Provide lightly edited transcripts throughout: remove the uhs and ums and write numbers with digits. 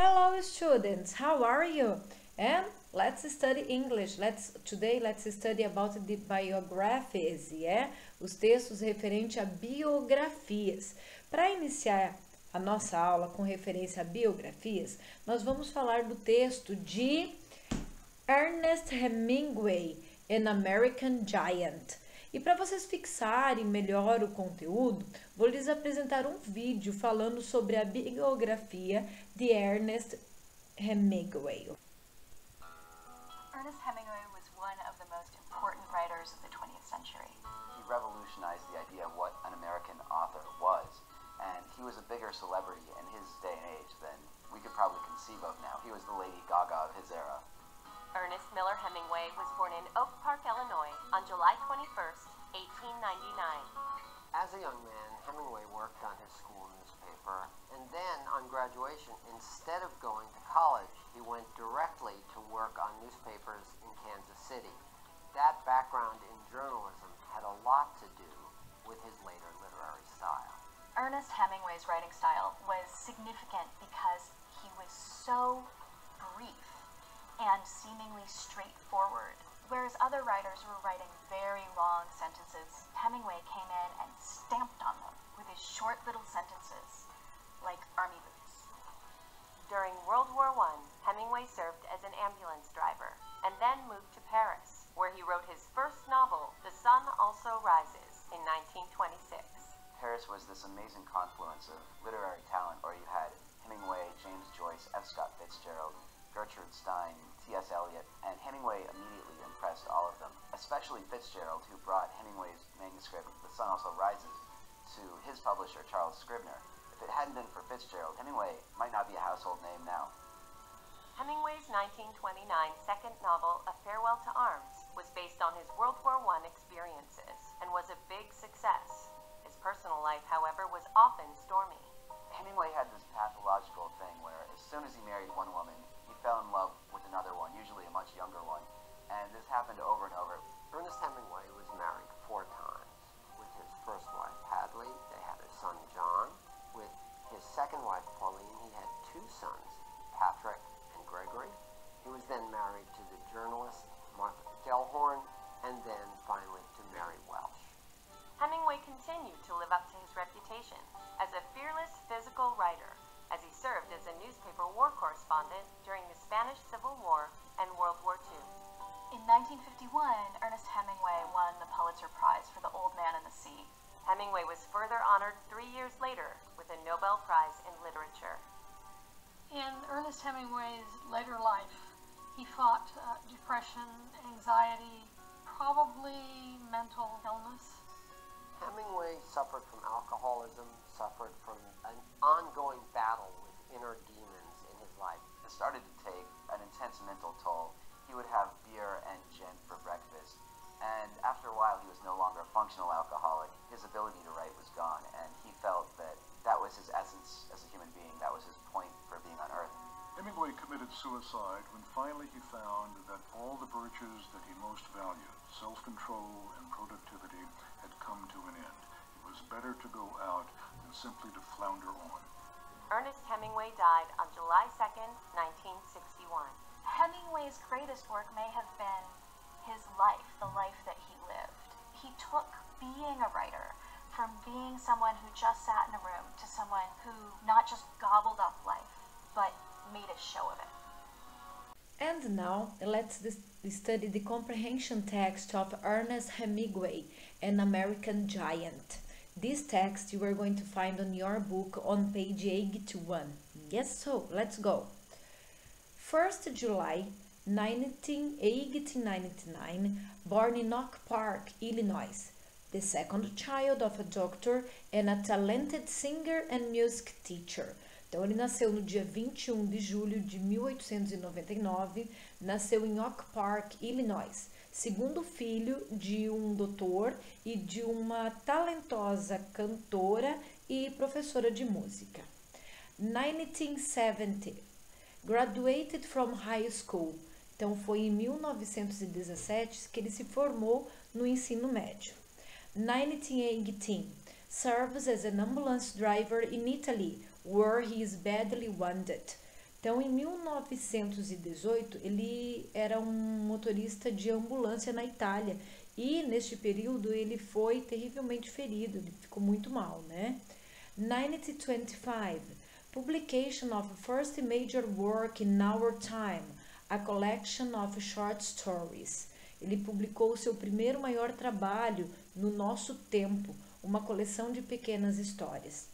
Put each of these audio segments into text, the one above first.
Hello students, how are you? And let's study English. Today let's study about the biographies, yeah? Os textos referentes a biografias. Para iniciar a nossa aula com referência a biografias, nós vamos falar do texto de Ernest Hemingway, An American Giant. E para vocês fixarem melhor o conteúdo, vou lhes apresentar um vídeo falando sobre a biografia de Ernest Hemingway. Ernest Hemingway was one of the most important writers of the 20th century. He revolutionized the idea of what an American author was, and he was a bigger celebrity in his day and age than we could probably conceive of now. He was the Lady Gaga of his era. Ernest Miller Hemingway was born in Oak Park, Illinois on July 21st, 1899. As a young man, Hemingway worked on his school newspaper, and then on graduation, instead of going to college, he went directly to work on newspapers in Kansas City. That background in journalism had a lot to do with his later literary style. Ernest Hemingway's writing style was significant because he was so brief and seemingly straightforward. Whereas other writers were writing very long sentences, Hemingway came in and stamped on them with his short little sentences, like army boots. During World War I, Hemingway served as an ambulance driver and then moved to Paris, where he wrote his first novel, The Sun Also Rises, in 1926. Paris was this amazing confluence of literary talent where you had Hemingway, James Joyce, F. Scott Fitzgerald, Gertrude Stein, T.S. Eliot, and Hemingway immediately impressed all of them, especially Fitzgerald, who brought Hemingway's manuscript, The Sun Also Rises, to his publisher, Charles Scribner. If it hadn't been for Fitzgerald, Hemingway might not be a household name now. Hemingway's 1929 second novel, A Farewell to Arms, was based on his World War I experiences and was a big success. His personal life, however, was often stormy. Hemingway had this pathological thing where as soon as he married one woman, he fell in love with another one, usually a much younger one, and this happened over and over. Ernest Hemingway was married 4 times. With his first wife, Hadley, they had a son, John. With his second wife, Pauline, he had 2 sons, Patrick and Gregory. He was then married to the journalist Martha Gellhorn, and then finally to Mary Welsh. Hemingway continued to live up to his reputation as a fearless physical writer, as he served as a newspaper war correspondent during the Spanish Civil War and World War II. In 1951, Ernest Hemingway won the Pulitzer Prize for The Old Man and the Sea. Hemingway was further honored 3 years later with a Nobel Prize in Literature. In Ernest Hemingway's later life, he fought depression, anxiety, probably mental illness. Hemingway suffered from alcoholism, suffered from an ongoing battle with inner demons in his life. It started to take an intense mental toll. He would have beer and gin for breakfast, and after a while he was no longer a functional alcoholic. His ability to write was gone, and he felt that that was his essence as a human being. That was his point for being on Earth. Hemingway committed suicide when finally he found that all the virtues that he most valued, self-control and productivity, had come to an end. It was better to go out than simply to flounder on. Ernest Hemingway died on July 2nd, 1961. Hemingway's greatest work may have been his life, the life that he lived. He took being a writer from being someone who just sat in a room to someone who not just gobbled up life, but made a show of it. And now let's study the comprehension text of Ernest Hemingway, An American Giant. This text you are going to find on your book on page 81. Yes, so let's go. 1st July 1899, born in Oak Park, Illinois, the second child of a doctor and a talented singer and music teacher. Então, ele nasceu no dia 21 de julho de 1899, nasceu em Oak Park, Illinois, segundo filho de doutor e de uma talentosa cantora e professora de música. 1970, graduated from high school. Então, foi em 1917 que ele se formou no ensino médio. 1918, serves as an ambulance driver in Italy, where he is badly wounded. Então, em 1918, ele era um motorista de ambulância na Itália e, neste período, ele foi terrivelmente ferido, ele ficou muito mal, né? 1925, publication of first major work in our time, a collection of short stories. Ele publicou o seu primeiro maior trabalho no nosso tempo, uma coleção de pequenas histórias.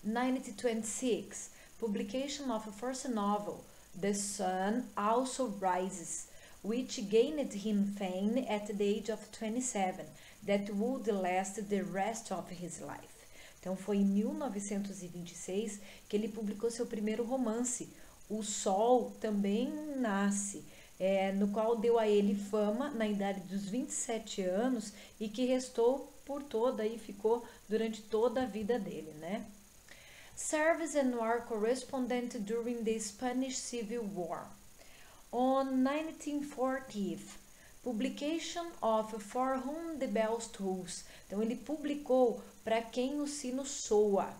1926, publication of a first novel, The Sun Also Rises, which gained him fame at the age of 27, that would last the rest of his life. Então, foi em 1926 que ele publicou seu primeiro romance, O Sol Também Nasce, no qual deu a ele fama na idade dos 27 anos e que restou por toda e ficou durante toda a vida dele, né? Service and war correspondent during the Spanish Civil War. On 1940th, publication of For Whom the Bell Tolls. Então, ele publicou Para Quem o Sino Soa.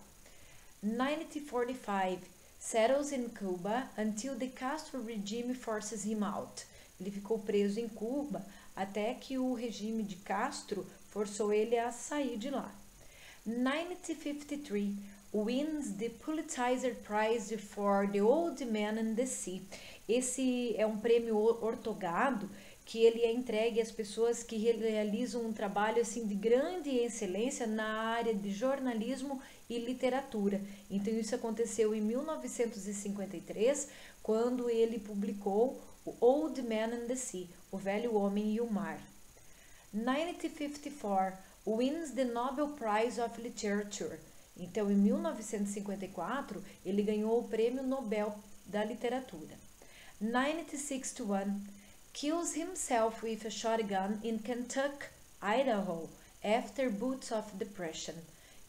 1945, settles in Cuba until the Castro regime forces him out. Ele ficou preso em Cuba até que o regime de Castro forçou ele a sair de lá. 1953, wins the Pulitzer Prize for The Old Man and the Sea. Esse é um prêmio ortogado que ele é entregue às pessoas que realizam um trabalho assim de grande excelência na área de jornalismo e literatura. Então isso aconteceu em 1953, quando ele publicou o Old Man and the Sea, O Velho Homem e o Mar. 1954, wins the Nobel Prize of Literature. Então, em 1954, ele ganhou o Prêmio Nobel da Literatura. 1961, kills himself with a shotgun in Kentucky, Idaho, after bouts of depression.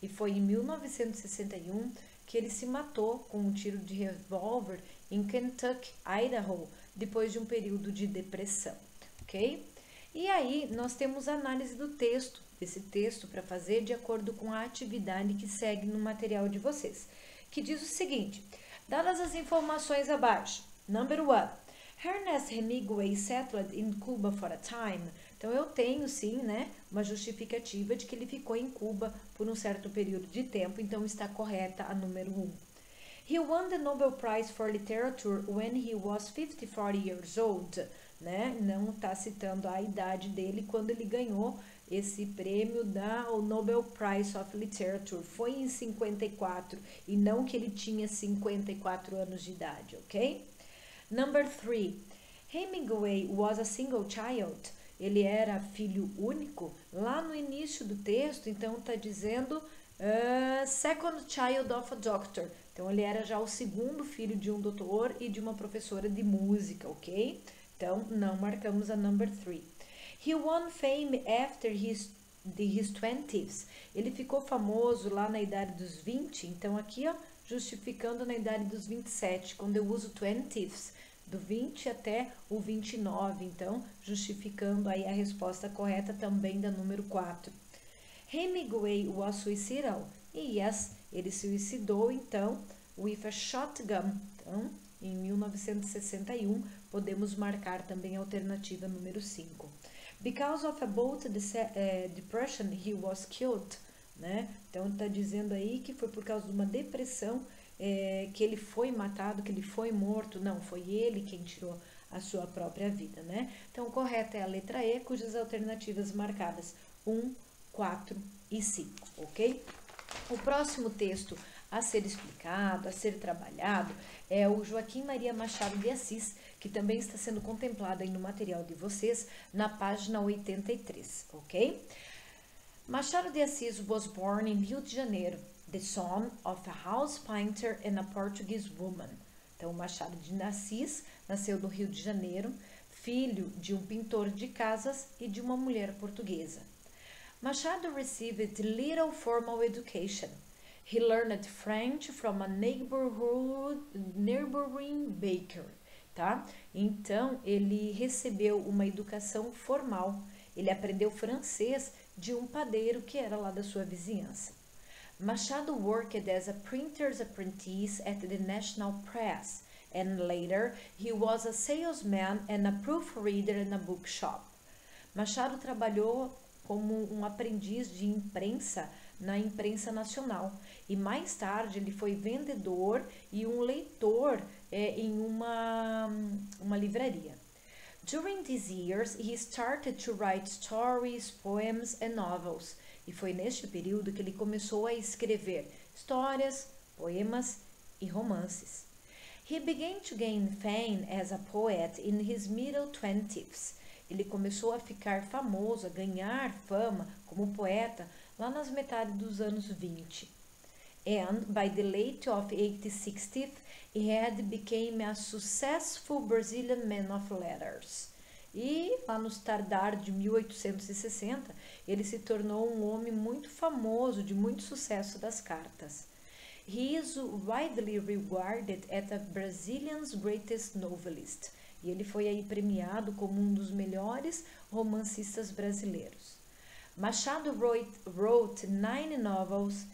E foi em 1961 que ele se matou com um tiro de revólver em Kentucky, Idaho, depois de um período de depressão, ok? E aí, nós temos a análise do texto, desse texto para fazer de acordo com a atividade que segue no material de vocês, que diz o seguinte: dadas as informações abaixo, number 1, Ernest Hemingway settled in Cuba for a time. Então, eu tenho sim, né, uma justificativa de que ele ficou em Cuba por um certo período de tempo, então está correta a número 1. He won the Nobel Prize for Literature when he was 54 years old. Né? Não está citando a idade dele quando ele ganhou esse prêmio da Nobel Prize of Literature. Foi em 54 e não que ele tinha 54 anos de idade, ok? Number 3. Hemingway was a single child. Ele era filho único. Lá no início do texto, então está dizendo second child of a doctor. Então ele era já o segundo filho de um doutor e de uma professora de música, ok? Então, não marcamos a number 3. He won fame after his 20s. Ele ficou famoso lá na idade dos 20. Então, aqui, ó, justificando na idade dos 27. Quando eu uso 20s, do 20 até o 29. Então, justificando aí a resposta correta também da número 4. Hemingway was suicidal. E yes, ele se suicidou, então, with a shotgun. Então, em 1961, podemos marcar também a alternativa número 5. Because of a bout depression, he was killed. Né? Então, está dizendo aí que foi por causa de uma depressão que ele foi matado, que ele foi morto. Não, foi ele quem tirou a sua própria vida. Né? Então, correta é a letra E, cujas alternativas marcadas 1, 4 e 5. Ok? O próximo texto a ser explicado, a ser trabalhado, é o Joaquim Maria Machado de Assis, que também está sendo contemplado aí no material de vocês, na página 83, ok? Machado de Assis was born in Rio de Janeiro, the son of a house painter and a Portuguese woman. Então, Machado de Assis nasceu no Rio de Janeiro, filho de um pintor de casas e de uma mulher portuguesa. Machado received little formal education. He learned French from a neighboring baker, tá? Então, ele recebeu uma educação formal. Ele aprendeu francês de um padeiro que era lá da sua vizinhança. Machado worked as a printer's apprentice at the National Press and later he was a salesman and a proofreader in a bookshop. Machado trabalhou como um aprendiz de imprensa na imprensa nacional e mais tarde ele foi vendedor e um leitor em uma livraria. During these years, he started to write stories, poems and novels. E foi neste período que ele começou a escrever histórias, poemas e romances. He began to gain fame as a poet in his middle 20s. Ele começou a ficar famoso, a ganhar fama como poeta lá nas metades dos anos 20. And by the late of 1860s, he had become a successful Brazilian man of letters. E lá no tardar de 1860, ele se tornou um homem muito famoso, de muito sucesso das cartas. He is widely regarded as a Brazilian's greatest novelist. E ele foi aí premiado como um dos melhores romancistas brasileiros. Machado wrote 9 novels,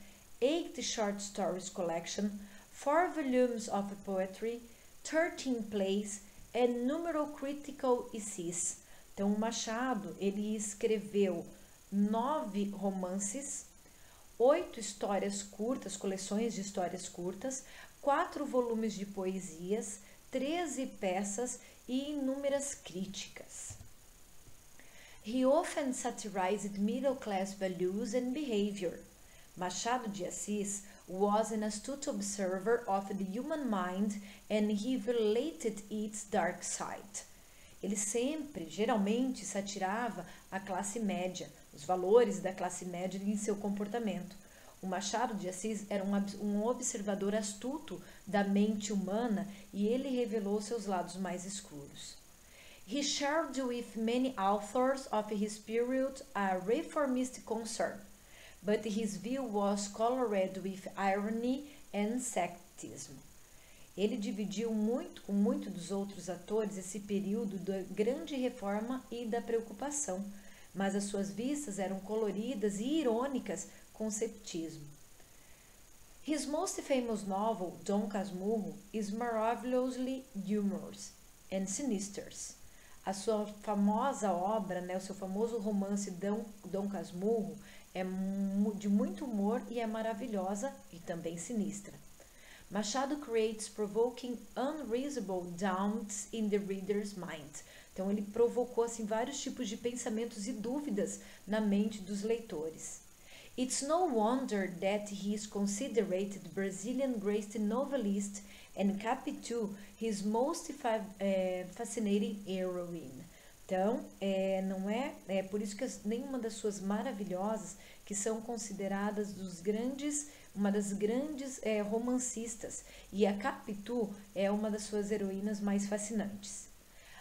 8 short stories collection, 4 volumes of poetry, 13 plays and numerous critical essays. Então, Machado, ele escreveu 9 romances, 8 histórias curtas, coleções de histórias curtas, 4 volumes de poesias, 13 peças e inúmeras críticas. He often satirized middle-class values and behavior. Machado de Assis was an astute observer of the human mind and he related its dark side. Ele sempre, geralmente, satirava a classe média, os valores da classe média em seu comportamento. O Machado de Assis era um observador astuto da mente humana e ele revelou seus lados mais escuros. He shared with many authors of his period a reformist concern, but his view was colored with irony and scepticism. Ele dividiu com muitos dos outros atores esse período da grande reforma e da preocupação, mas as suas vistas eram coloridas e irônicas com cepticismo. His most famous novel, Dom Casmurro, is marvelously humorous and sinister. A sua famosa obra, o seu famoso romance Dom Casmurro, é de muito humor e é maravilhosa e também sinistra. Machado creates provoking unreasonable doubts in the reader's mind. Então ele provocou assim vários tipos de pensamentos e dúvidas na mente dos leitores. It's no wonder that he is considered the Brazilian greatest novelist and Capitu his most fascinating heroine. Então, é por isso que nenhuma das suas maravilhosas, que são consideradas uma das grandes romancistas, e a Capitu é uma das suas heroínas mais fascinantes.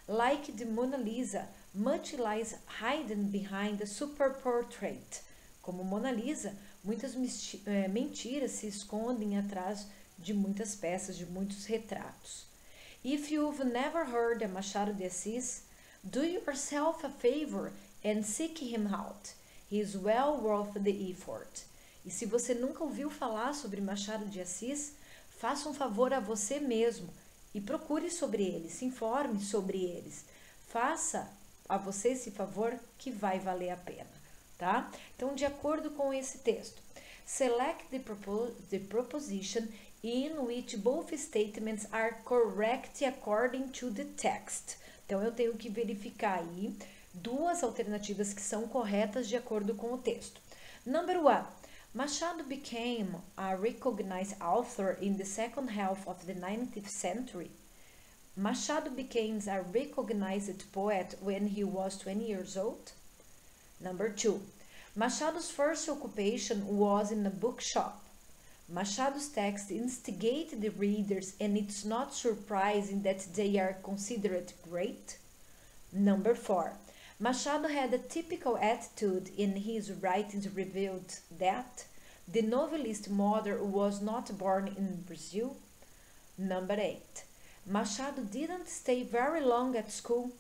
Like the Mona Lisa, much lies hidden behind the super portrait. Como Mona Lisa, muitas mentiras se escondem atrás de muitas peças, de muitos retratos. If you've never heard of Machado de Assis, do yourself a favor and seek him out. He is well worth the effort. E se você nunca ouviu falar sobre Machado de Assis, faça um favor a você mesmo e procure sobre eles, se informe sobre eles. Faça a você esse favor que vai valer a pena, tá? Então, de acordo com esse texto, select the proposition in which both statements are correct according to the text. Então, eu tenho que verificar aí 2 alternativas que são corretas de acordo com o texto. Number 1. Machado became a recognized author in the second half of the 19th century. Machado became a recognized poet when he was 20 years old. Number 2. Machado's first occupation was in a bookshop. Machado's texts instigate the readers and it's not surprising that they are considered great. Number 4. Machado had a typical attitude in his writings revealed that the novelist's mother was not born in Brazil. Number 8. Machado didn't stay very long at school.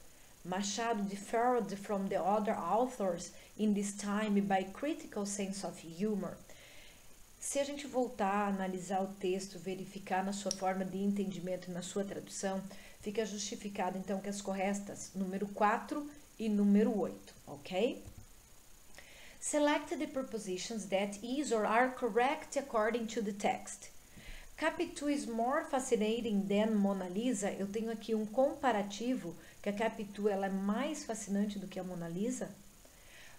Machado differed from the other authors in this time by critical sense of humor. Se a gente voltar a analisar o texto, verificar na sua forma de entendimento e na sua tradução, fica justificado então que as corretas número 4 e número 8, ok? Select the prepositions that is or are correct according to the text. Capitu is more fascinating than Mona Lisa. Eu tenho aqui um comparativo que a Capitu ela é mais fascinante do que a Mona Lisa.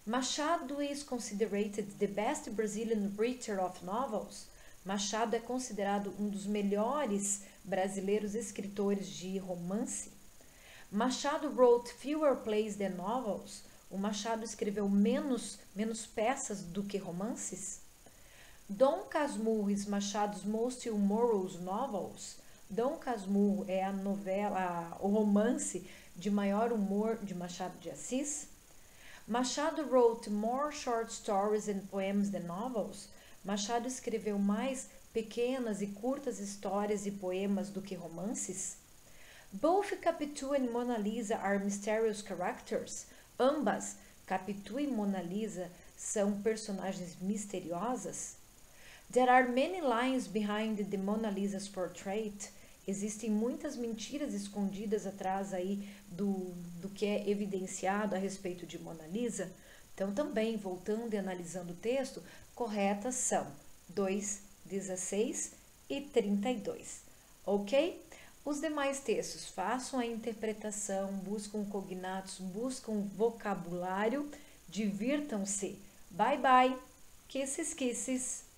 Machado is considered the best Brazilian writer of novels. Machado é considerado um dos melhores brasileiros escritores de romance. Machado wrote fewer plays than novels. O Machado escreveu menos peças do que romances. Dom Casmurro is Machado's most humorous novels. Dom Casmurro é a novela, o romance de maior humor de Machado de Assis. Machado wrote more short stories and poems than novels. Machado escreveu mais pequenas e curtas histórias e poemas do que romances. Both Capitu and Mona Lisa are mysterious characters. Ambas, Capitu e Mona Lisa, são personagens misteriosas. There are many lies behind the Mona Lisa's portrait. Existem muitas mentiras escondidas atrás aí do que é evidenciado a respeito de Mona Lisa. Então, também, voltando e analisando o texto, corretas são 2, 16 e 32, ok? Os demais textos, façam a interpretação, buscam cognatos, buscam vocabulário, divirtam-se. Bye, bye. Kisses, kisses.